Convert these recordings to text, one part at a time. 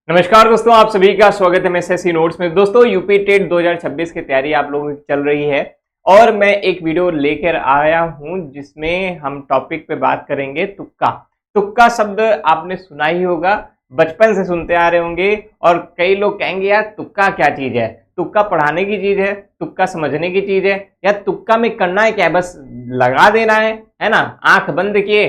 नमस्कार दोस्तों, आप सभी का स्वागत है एमएसएससी नोट्स में। दोस्तों, यूपी टेट 2026 की तैयारी आप लोगों की चल रही है और मैं एक वीडियो लेकर आया हूं जिसमें हम टॉपिक पे बात करेंगे तुक्का। तुक्का शब्द आपने सुना ही होगा, बचपन से सुनते आ रहे होंगे और कई लोग कहेंगे यार तुक्का क्या चीज है, तुक्का पढ़ाने की चीज है, तुक्का समझने की चीज है, या तुक्का में करना है क्या, बस लगा देना है ना। आंख बंद किए,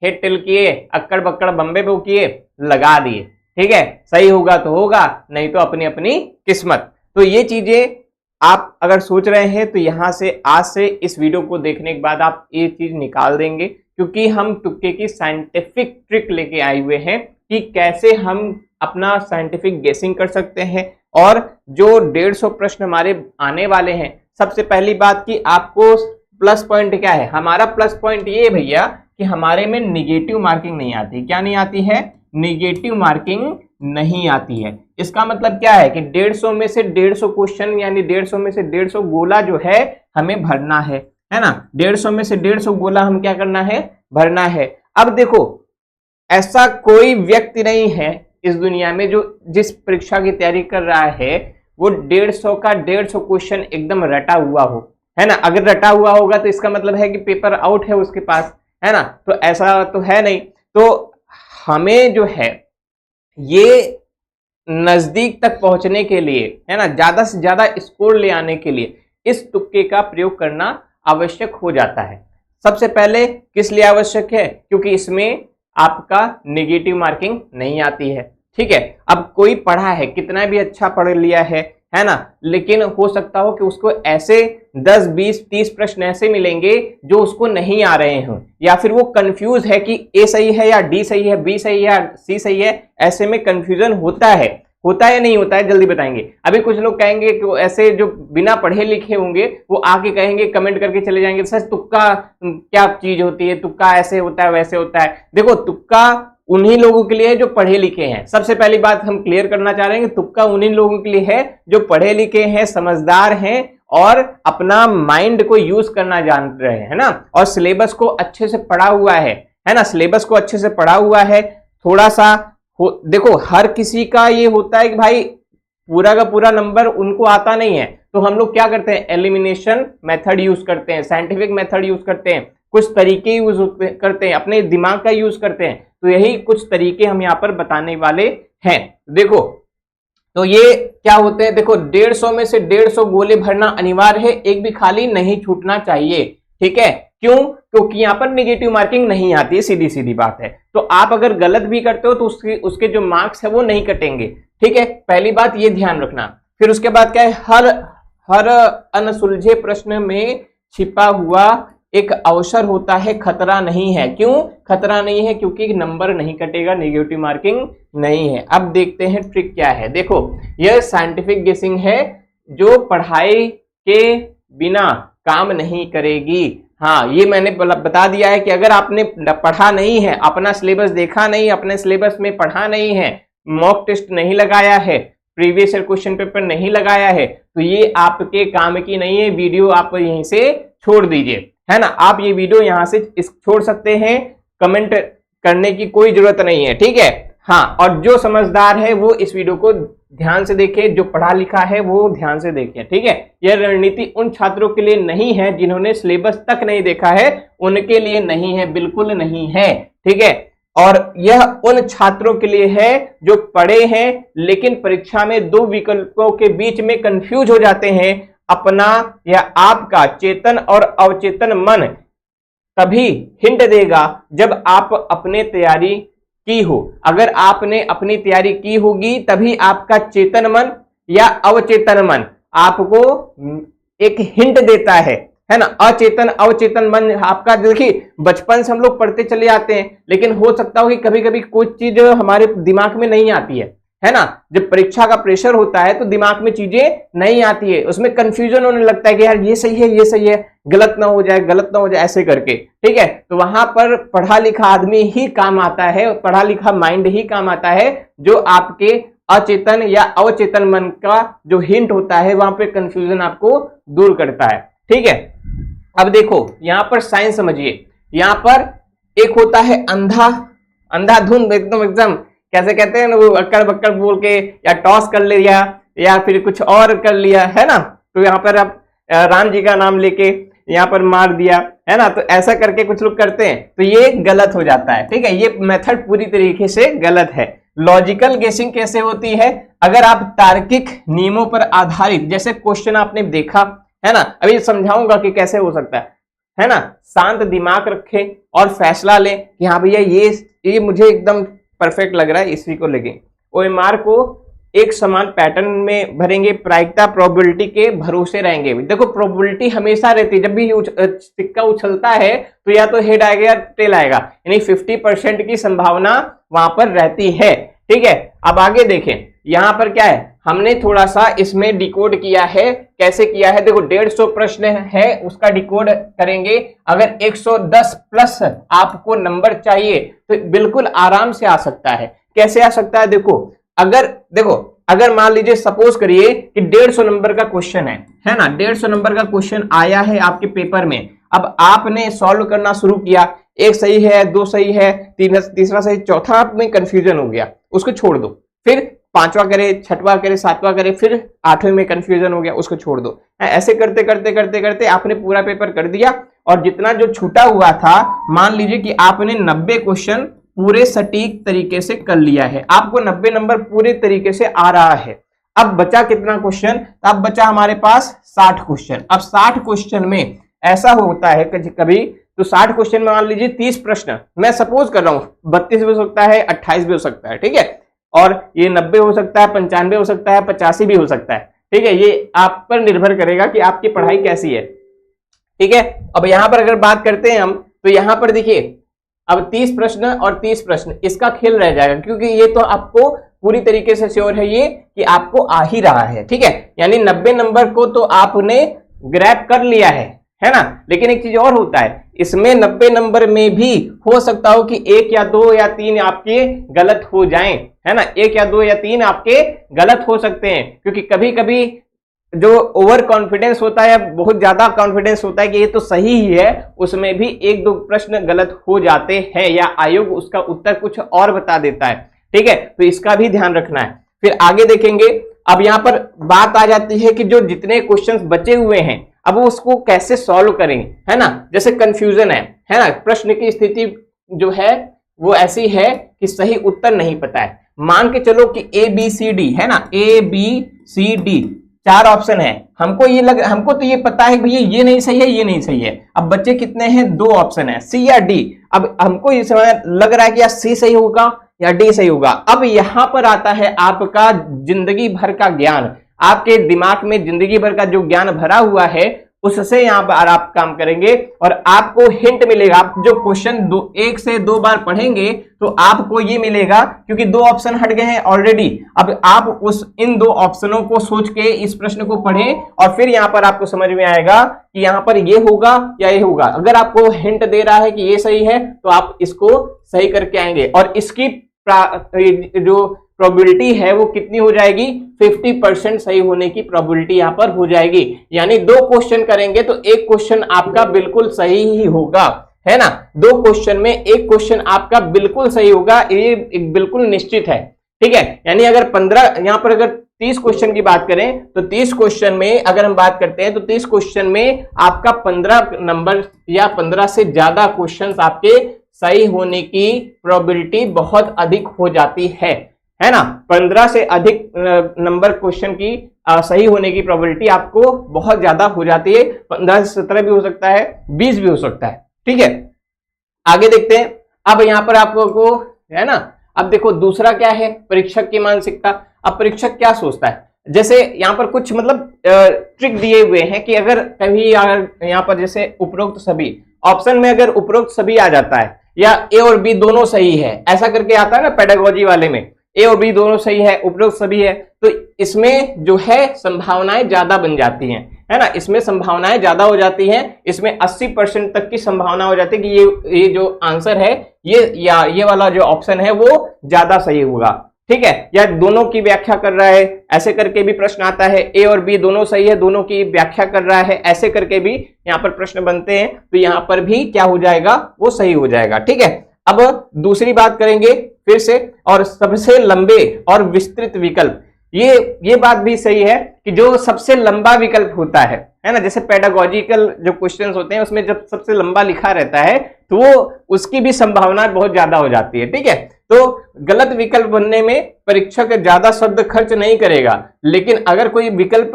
हेड टिल किए, अक्कड़ बक्कड़ बम्बे बो किए, लगा दिए, ठीक है। सही होगा तो होगा, नहीं तो अपनी अपनी किस्मत। तो ये चीजें आप अगर सोच रहे हैं तो यहां से आज से इस वीडियो को देखने के बाद आप ये चीज निकाल देंगे, क्योंकि हम तुक्के की साइंटिफिक ट्रिक लेके आए हुए हैं कि कैसे हम अपना साइंटिफिक गेसिंग कर सकते हैं। और जो 150 प्रश्न हमारे आने वाले हैं, सबसे पहली बात कि आपको प्लस पॉइंट क्या है। हमारा प्लस पॉइंट ये भैया कि हमारे में निगेटिव मार्किंग नहीं आती। क्या नहीं आती है? निगेटिव मार्किंग नहीं आती है। इसका मतलब क्या है कि 150 में से 150 क्वेश्चन यानी 150 में से 150 गोला जो है हमें भरना है ना। 150 में से 150 गोला हम क्या करना है? भरना है। अब देखो, ऐसा कोई व्यक्ति नहीं है इस दुनिया में जो जिस परीक्षा की तैयारी कर रहा है वो 150 का 150 क्वेश्चन एकदम रटा हुआ हो, है ना। अगर रटा हुआ होगा तो इसका मतलब है कि पेपर आउट है उसके पास, है ना। तो ऐसा तो है नहीं। तो हमें जो है ये नजदीक तक पहुंचने के लिए, है ना, ज्यादा से ज्यादा स्कोर ले आने के लिए इस तुक्के का प्रयोग करना आवश्यक हो जाता है। सबसे पहले किस लिए आवश्यक है? क्योंकि इसमें आपका नेगेटिव मार्किंग नहीं आती है, ठीक है। अब कोई पढ़ा है, कितना भी अच्छा पढ़ लिया है ना, लेकिन हो सकता हो कि उसको ऐसे 10, 20, 30 प्रश्न ऐसे मिलेंगे जो उसको नहीं आ रहे हों, या फिर वो कंफ्यूज है कि ए सही है या डी सही है, बी सही है या सी सही है। ऐसे में कंफ्यूजन होता है नहीं होता है? जल्दी बताएंगे। अभी कुछ लोग कहेंगे कि ऐसे जो बिना पढ़े लिखे होंगे वो आके कहेंगे, कमेंट करके चले जाएंगे, सर तुक्का क्या चीज होती है, तुक्का ऐसे होता है वैसे होता है। देखो, तुक्का उन्हीं लोगों के लिए जो पढ़े लिखे हैं। सबसे पहली बात हम क्लियर करना चाह रहे हैं कि तुक्का उन्हीं लोगों के लिए है जो पढ़े लिखे हैं, समझदार हैं और अपना माइंड को यूज करना जान रहे हैं, है ना। और सिलेबस को अच्छे से पढ़ा हुआ है ना। सिलेबस को अच्छे से पढ़ा हुआ है। थोड़ा सा देखो, हर किसी का ये होता है कि भाई पूरा का पूरा नंबर उनको आता नहीं है, तो हम लोग क्या करते हैं? एलिमिनेशन मेथड यूज करते हैं, साइंटिफिक मेथड यूज करते हैं, कुछ तरीके यूज करते हैं, अपने दिमाग का यूज करते हैं। तो यही कुछ तरीके हम यहाँ पर बताने वाले हैं। देखो, तो ये क्या होते हैं? देखो, 150 में से 150 गोले भरना अनिवार्य है, एक भी खाली नहीं छूटना चाहिए, ठीक है। क्यों? क्योंकि यहाँ पर नेगेटिव मार्किंग नहीं आती है, सीधी सीधी बात है। तो आप अगर गलत भी करते हो तो उसके जो मार्क्स है वो नहीं कटेंगे, ठीक है। पहली बात ये ध्यान रखना। फिर उसके बाद क्या है? हर अनसुलझे प्रश्न में छिपा हुआ एक अवसर होता है, खतरा नहीं है। क्यों खतरा नहीं है? क्योंकि नंबर नहीं कटेगा, नेगेटिव मार्किंग नहीं है। अब देखते हैं ट्रिक क्या है। देखो, यह साइंटिफिक गेसिंग है जो पढ़ाई के बिना काम नहीं करेगी। हाँ, ये मैंने बता दिया है कि अगर आपने पढ़ा नहीं है, अपना सिलेबस देखा नहीं, अपने सिलेबस में पढ़ा नहीं है, मॉक टेस्ट नहीं लगाया है, प्रीवियस ईयर क्वेश्चन पेपर नहीं लगाया है, तो ये आपके काम की नहीं है। वीडियो आप यहीं से छोड़ दीजिए, है ना। आप ये वीडियो यहां से छोड़ सकते हैं, कमेंट करने की कोई जरूरत नहीं है, ठीक है। हाँ, और जो समझदार है वो इस वीडियो को ध्यान से देखे, जो पढ़ा लिखा है वो ध्यान से देखे, ठीक है। यह रणनीति उन छात्रों के लिए नहीं है जिन्होंने सिलेबस तक नहीं देखा है, उनके लिए नहीं है, बिल्कुल नहीं है, ठीक है। और यह उन छात्रों के लिए है जो पढ़े हैं लेकिन परीक्षा में दो विकल्पों के बीच में कंफ्यूज हो जाते हैं। अपना या आपका चेतन और अवचेतन मन तभी हिंट देगा जब आप अपने तैयारी की हो। अगर आपने अपनी तैयारी की होगी तभी आपका चेतन मन या अवचेतन मन आपको एक हिंट देता है ना। अवचेतन मन आपका, देखिए बचपन से हम लोग पढ़ते चले आते हैं, लेकिन हो सकता हो कि कभी कभी कोई चीज हमारे दिमाग में नहीं आती है ना। जब परीक्षा का प्रेशर होता है तो दिमाग में चीजें नहीं आती है, उसमें कंफ्यूजन होने लगता है कि यार ये सही है, गलत ना हो जाए ऐसे करके, ठीक है। तो वहां पर पढ़ा लिखा आदमी ही काम आता है, पढ़ा लिखा माइंड ही काम आता है, जो आपके अचेतन या अवचेतन मन का जो हिंट होता है वहां पे कंफ्यूजन आपको दूर करता है, ठीक है। अब देखो, यहां पर साइंस समझिए। यहां पर एक होता है अंधाधुंध एकदम कैसे कहते हैं ना, वो अक्कड़ बक्कड़ बोल के या टॉस कर लिया या फिर कुछ और कर लिया है ना, तो यहाँ पर आप राम जी का नाम लेके यहाँ पर मार दिया है ना, तो ऐसा करके कुछ लोग करते हैं, तो ये गलत हो जाता है। ठीक है, ये मेथड पूरी तरीके से गलत है। लॉजिकल गेसिंग कैसे होती है, अगर आप तार्किक नियमों पर आधारित, जैसे क्वेश्चन आपने देखा है ना, अभी समझाऊंगा कि कैसे हो सकता है ना, शांत दिमाग रखें और फैसला लें कि हाँ भैया ये मुझे एकदम परफेक्ट लग रहा है, इसी को लेंगे। ओएमआर को एक समान पैटर्न में भरेंगे, प्रायिकता प्रोबेबिलिटी के भरोसे रहेंगे। देखो प्रोबेबिलिटी हमेशा रहती है, जब भी सिक्का उछलता है तो या तो हेड आएगा या टेल आएगा, यानी 50% की संभावना वहां पर रहती है। ठीक है, अब आगे देखें, यहां पर क्या है, हमने थोड़ा सा इसमें डिकोड किया है। कैसे किया है, देखो 150 प्रश्न है, उसका डिकोड करेंगे। अगर 110 प्लस आपको नंबर चाहिए तो बिल्कुल आराम से आ सकता है। कैसे आ सकता है, देखो अगर मान लीजिए सपोज करिए कि 150 नंबर का क्वेश्चन है ना, 150 नंबर का क्वेश्चन आया है आपके पेपर में। अब आपने सॉल्व करना शुरू किया, एक सही है, दो सही है, तीसरा सही, चौथा में कंफ्यूजन हो गया, उसको छोड़ दो। फिर पांचवा करे, छठवां करे, सातवां करे, फिर आठवें में कंफ्यूजन हो गया, उसको छोड़ दो। ऐसे करते करते करते करते आपने पूरा पेपर कर दिया, और जितना जो छूटा हुआ था, मान लीजिए कि आपने 90 क्वेश्चन पूरे सटीक तरीके से कर लिया है, आपको 90 नंबर पूरे तरीके से आ रहा है। अब बचा कितना क्वेश्चन, अब बचा हमारे पास 60 क्वेश्चन। अब 60 क्वेश्चन में ऐसा होता है कभी तो 60 क्वेश्चन में मान लीजिए 30 प्रश्न, मैं सपोज कर रहा हूं, 32 भी हो सकता है, 28 भी हो सकता है। ठीक है, और ये 90 हो सकता है, 95 हो सकता है, 85 भी हो सकता है। ठीक है, ये आप पर निर्भर करेगा कि आपकी पढ़ाई कैसी है। ठीक है, अब यहां पर अगर बात करते हैं हम, तो यहां पर देखिए अब 30 प्रश्न और 30 प्रश्न, इसका खेल रह जाएगा, क्योंकि ये तो आपको पूरी तरीके से श्योर है ये कि आपको आ ही रहा है। ठीक है, यानी 90 नंबर को तो आपने ग्रैब कर लिया है ना। लेकिन एक चीज और होता है, इसमें 90 नंबर में भी हो सकता हो कि 1 या 2 या 3 आपके गलत हो जाएं, है ना, 1 या 2 या 3 आपके गलत हो सकते हैं, क्योंकि कभी कभी जो ओवर कॉन्फिडेंस होता है, बहुत ज्यादा कॉन्फिडेंस होता है कि ये तो सही ही है, उसमें भी 1-2 प्रश्न गलत हो जाते हैं, या आयोग उसका उत्तर कुछ और बता देता है। ठीक है, तो इसका भी ध्यान रखना है। फिर आगे देखेंगे, अब यहां पर बात आ जाती है कि जो जितने क्वेश्चंस बचे हुए हैं, अब उसको कैसे सॉल्व करेंगे, है ना। जैसे कंफ्यूजन है ना, प्रश्न की स्थिति जो है वो ऐसी है कि सही उत्तर नहीं पता है। मान के चलो कि ABCD है ना, ABCD 4 ऑप्शन है, हमको तो ये पता है भैया ये नहीं सही है, ये नहीं सही है। अब बच्चे कितने हैं, 2 ऑप्शन है, C या D। अब हमको ये समय लग रहा है कि या C सही होगा या D सही होगा। अब यहां पर आता है आपका जिंदगी भर का ज्ञान, आपके दिमाग में जिंदगी भर का जो ज्ञान भरा हुआ है, उससे यहां पर आप काम करेंगे और आपको हिंट मिलेगा। आप जो क्वेश्चन 1 से 2 बार पढ़ेंगे तो आपको ये मिलेगा, क्योंकि 2 ऑप्शन हट गए हैं ऑलरेडी। अब आप इन 2 ऑप्शनों को सोच के इस प्रश्न को पढ़ें, और फिर यहां पर आपको समझ में आएगा कि यहां पर ये होगा या ये होगा। अगर आपको हिंट दे रहा है कि ये सही है, तो आप इसको सही करके आएंगे, और इसकी जो प्रोबेबिलिटी है वो कितनी हो जाएगी, 50% सही होने की प्रोबेबिलिटी यहां पर हो जाएगी। यानी 2 क्वेश्चन करेंगे तो एक क्वेश्चन आपका बिल्कुल सही ही होगा, है ना। 2 क्वेश्चन में एक क्वेश्चन आपका बिल्कुल सही होगा, ये बिल्कुल निश्चित है। ठीक है, यानी अगर 15 यहां पर अगर 30 क्वेश्चन की बात करें तो 30 क्वेश्चन में अगर हम बात करते हैं तो 30 क्वेश्चन में आपका 15 नंबर या 15 से ज्यादा क्वेश्चन आपके सही होने की प्रोबेबिलिटी बहुत अधिक हो जाती है ना। 15 से अधिक नंबर क्वेश्चन की सही होने की प्रोबेबिलिटी आपको बहुत ज्यादा हो जाती है। 15 से 17 भी हो सकता है, 20 भी हो सकता है। ठीक है, आगे देखते हैं। अब यहां पर आपको है ना, अब देखो दूसरा क्या है, परीक्षक की मानसिकता। अब परीक्षक क्या सोचता है, जैसे यहां पर कुछ मतलब ट्रिक दिए हुए हैं कि अगर कभी यहां पर जैसे उपरोक्त सभी ऑप्शन में अगर उपरोक्त सभी आ जाता है, या A और B दोनों सही है, ऐसा करके आता है ना पेडागोजी वाले में, A और B दोनों सही है, उपरोक्त सभी है, तो इसमें जो है संभावनाएं ज्यादा बन जाती हैं, है ना। इसमें संभावनाएं ज्यादा हो जाती हैं, इसमें 80% तक की संभावना हो जाती है कि ये जो आंसर है ये वाला जो ऑप्शन है वो ज्यादा सही होगा। ठीक है, या दोनों की व्याख्या कर रहा है, ऐसे करके भी प्रश्न आता है। A और B दोनों सही है, दोनों की व्याख्या कर रहा है, ऐसे करके भी यहाँ पर प्रश्न बनते हैं, तो यहाँ पर भी क्या हो जाएगा, वो सही हो जाएगा। ठीक है, अब दूसरी बात करेंगे, फिर से, और सबसे लंबे और विस्तृत विकल्प, ये बात भी सही है कि जो सबसे लंबा विकल्प होता है ना, जैसे पेडागोजिकल जो क्वेश्चंस होते हैं उसमें जब सबसे लंबा लिखा रहता है तो वो उसकी भी संभावना बहुत ज्यादा हो जाती है। ठीक है, तो गलत विकल्प बनने में परीक्षक ज्यादा शब्द खर्च नहीं करेगा, लेकिन अगर कोई विकल्प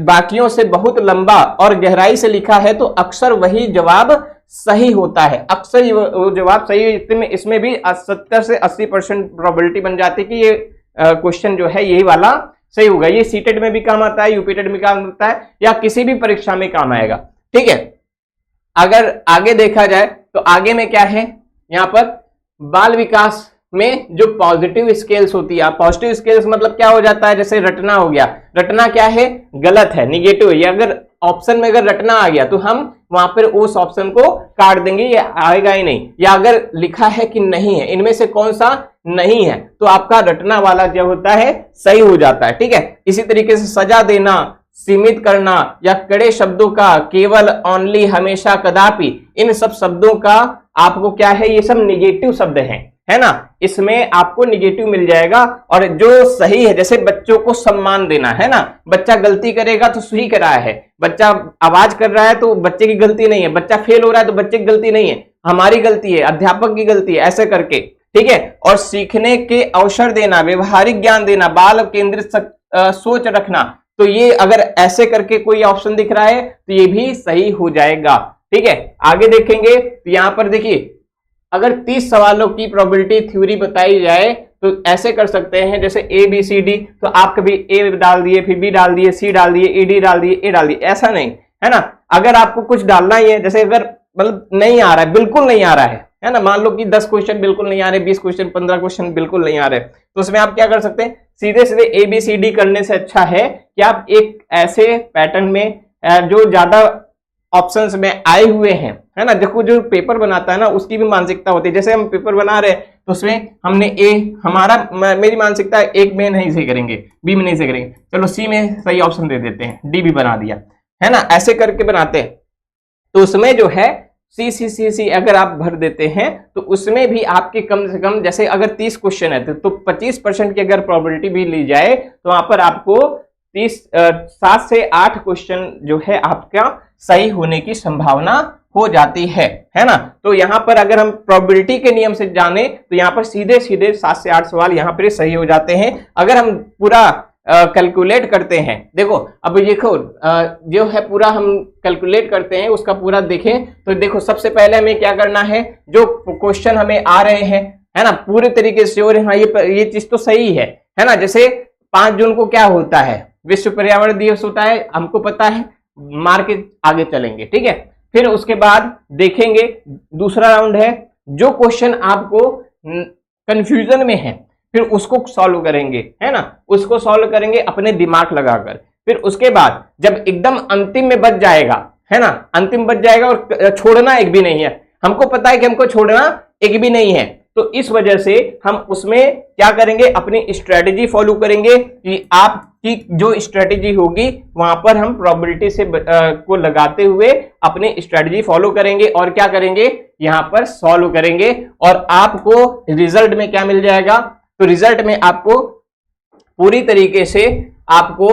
बाकियों से बहुत लंबा और गहराई से लिखा है तो अक्सर वही जवाब सही होता है। अक्सर वो जवाब सही है, इसमें भी 70 से 80% प्रोबेबिलिटी बन जाती है कि ये क्वेश्चन जो है यही वाला सही होगा। ये सीटेट में भी काम आता है, यूपीटेट में काम आता है, या किसी भी परीक्षा में काम आएगा। ठीक है, अगर आगे देखा जाए तो आगे में क्या है, यहाँ पर बाल विकास में जो पॉजिटिव स्केल्स होती है, पॉजिटिव स्केल्स मतलब क्या हो जाता है, जैसे रटना हो गया, रटना क्या है, गलत है, निगेटिव है। अगर ऑप्शन में अगर रटना आ गया तो हम वहां पर उस ऑप्शन को काट देंगे, ये आएगा ही नहीं। या अगर लिखा है कि नहीं है, इनमें से कौन सा नहीं है, तो आपका रटना वाला जो होता है सही हो जाता है। ठीक है, इसी तरीके से सजा देना, सीमित करना, या कड़े शब्दों का, केवल, ओनली, हमेशा, कदापि, इन सब शब्दों का आपको क्या है, ये सब निगेटिव शब्द हैं, है ना, इसमें आपको निगेटिव मिल जाएगा। और जो सही है, जैसे बच्चों को सम्मान देना, है ना, बच्चा गलती करेगा तो सही करा है, बच्चा आवाज कर रहा है तो बच्चे की गलती नहीं है, बच्चा फेल हो रहा है तो बच्चे की गलती नहीं है, हमारी गलती है, अध्यापक की गलती है, ऐसे करके। ठीक है, और सीखने के अवसर देना, व्यवहारिक ज्ञान देना, बाल केंद्रित सोच रखना, तो ये अगर ऐसे करके कोई ऑप्शन दिख रहा है तो ये भी सही हो जाएगा। ठीक है, आगे देखेंगे तो यहां पर देखिए, अगर 30 सवालों की प्रोबेबिलिटी थ्योरी बताई जाए तो ऐसे कर सकते हैं, जैसे ए बी सी डी, तो आप कभी ए डाल दिए, फिर बी डाल दिए, सी डाल दिए, डी डाल दिए, ए डाल दिए, ऐसा नहीं, है ना। अगर आपको कुछ डालना ही है, जैसे अगर मतलब नहीं आ रहा है, बिल्कुल नहीं आ रहा है ना, मान लो कि 10 क्वेश्चन बिल्कुल नहीं आ रहे, 20 क्वेश्चन, 15 क्वेश्चन बिल्कुल नहीं आ रहे, तो उसमें आप क्या कर सकते हैं, सीधे सीधे ए बी सी डी करने से अच्छा है कि आप एक ऐसे पैटर्न में जो ज्यादा ऑप्शंस में आए हुए हैं, है ना, देखो जो पेपर बनाता है ना उसकी भी मानसिकता होती है। जैसे हम पेपर बना रहे हैं तो उसमें हमने मेरी मानसिकता है, एक में नहीं सही करेंगे, बी में नहीं सही करेंगे, चलो सी में सही ऑप्शन दे देते हैं, डी भी बना दिया, है ना, ऐसे करके बनाते हैं। तो उसमें जो है सी अगर आप भर देते हैं तो उसमें भी आपके कम से कम, जैसे अगर 30 क्वेश्चन है तो 25% की अगर प्रोबेबिलिटी भी ली जाए तो वहां पर आपको 7 से 8 क्वेश्चन जो है आपका सही होने की संभावना हो जाती है ना। तो यहां पर अगर हम प्रोबेबिलिटी के नियम से जाने तो यहां पर सीधे सीधे 7 से 8 सवाल यहां पर सही हो जाते हैं। अगर हम पूरा कैलकुलेट करते हैं, देखो अब देखो जो है पूरा हम कैलकुलेट करते हैं, उसका पूरा देखें तो देखो सबसे पहले हमें क्या करना है, जो क्वेश्चन हमें आ रहे हैं, है ना, पूरे तरीके से, और हाँ ये चीज तो सही है ना। जैसे 5 जून को क्या होता है, विश्व पर्यावरण दिवस होता है, हमको पता है, मार के आगे चलेंगे। ठीक है, फिर उसके बाद देखेंगे दूसरा राउंड है, जो क्वेश्चन आपको कंफ्यूजन में है फिर उसको सॉल्व करेंगे, है ना, उसको सॉल्व करेंगे अपने दिमाग लगाकर। फिर उसके बाद जब एकदम अंतिम में बच जाएगा, है ना, अंतिम बच जाएगा और छोड़ना एक भी नहीं है, हमको पता है कि हमको छोड़ना एक भी नहीं है, तो इस वजह से हम उसमें क्या करेंगे, अपनी स्ट्रेटेजी फॉलो करेंगे कि आपकी जो स्ट्रेटेजी होगी वहां पर हम प्रोबेबिलिटी से को लगाते हुए अपनी स्ट्रेटेजी फॉलो करेंगे और क्या करेंगे, यहां पर सॉल्व करेंगे, और आपको रिजल्ट में क्या मिल जाएगा, तो रिजल्ट में आपको पूरी तरीके से आपको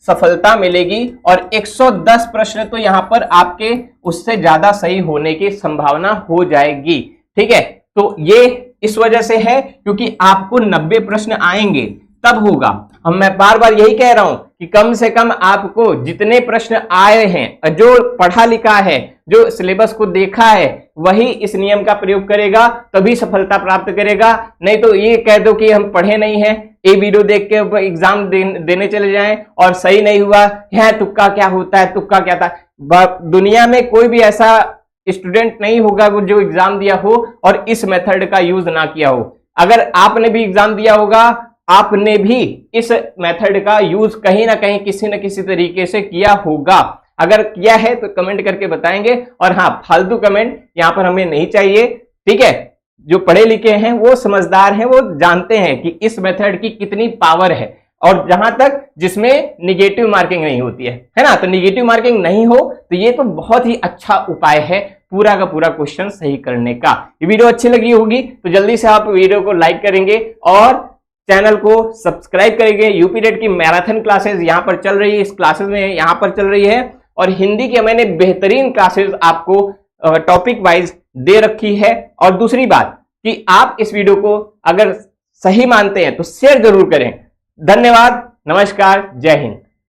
सफलता मिलेगी और 110 प्रश्न तो यहां पर आपके उससे ज्यादा सही होने की संभावना हो जाएगी। ठीक है, तो ये इस वजह से है क्योंकि आपको 90 प्रश्न आएंगे तब होगा। हम मैं बार बार यही कह रहा हूं कि कम से कम आपको जितने प्रश्न आए हैं, जो पढ़ा लिखा है, जो सिलेबस को देखा है, वही इस नियम का प्रयोग करेगा तभी सफलता प्राप्त करेगा। नहीं तो ये कह दो कि हम पढ़े नहीं हैं, ये वीडियो देख के एग्जाम देने चले जाएं और सही नहीं हुआ है, तुक्का क्या होता है, तुक्का क्या था। दुनिया में कोई भी ऐसा स्टूडेंट नहीं होगा जो एग्जाम दिया हो और इस मेथड का यूज ना किया हो। अगर आपने भी एग्जाम दिया होगा, आपने भी इस मेथड का यूज कहीं ना कहीं किसी न किसी तरीके से किया होगा। अगर किया है तो कमेंट करके बताएंगे, और हाँ, फालतू कमेंट यहां पर हमें नहीं चाहिए। ठीक है, जो पढ़े लिखे हैं, वो समझदार हैं, वो जानते हैं कि इस मेथड की कितनी पावर है, और जहां तक जिसमें निगेटिव मार्किंग नहीं होती है ना, तो निगेटिव मार्किंग नहीं हो तो ये तो बहुत ही अच्छा उपाय है। पूरा का पूरा क्वेश्चन सही करने का। ये वीडियो अच्छी लगी होगी तो जल्दी से आप वीडियो को लाइक करेंगे और चैनल को सब्सक्राइब करेंगे। यूपी टेट की मैराथन क्लासेस यहाँ पर चल रही है, इस क्लासेस में यहाँ पर चल रही है, और हिंदी की मैंने बेहतरीन क्लासेस आपको टॉपिक वाइज दे रखी है। और दूसरी बात कि आप इस वीडियो को अगर सही मानते हैं तो शेयर जरूर करें। धन्यवाद, नमस्कार, जय हिंद।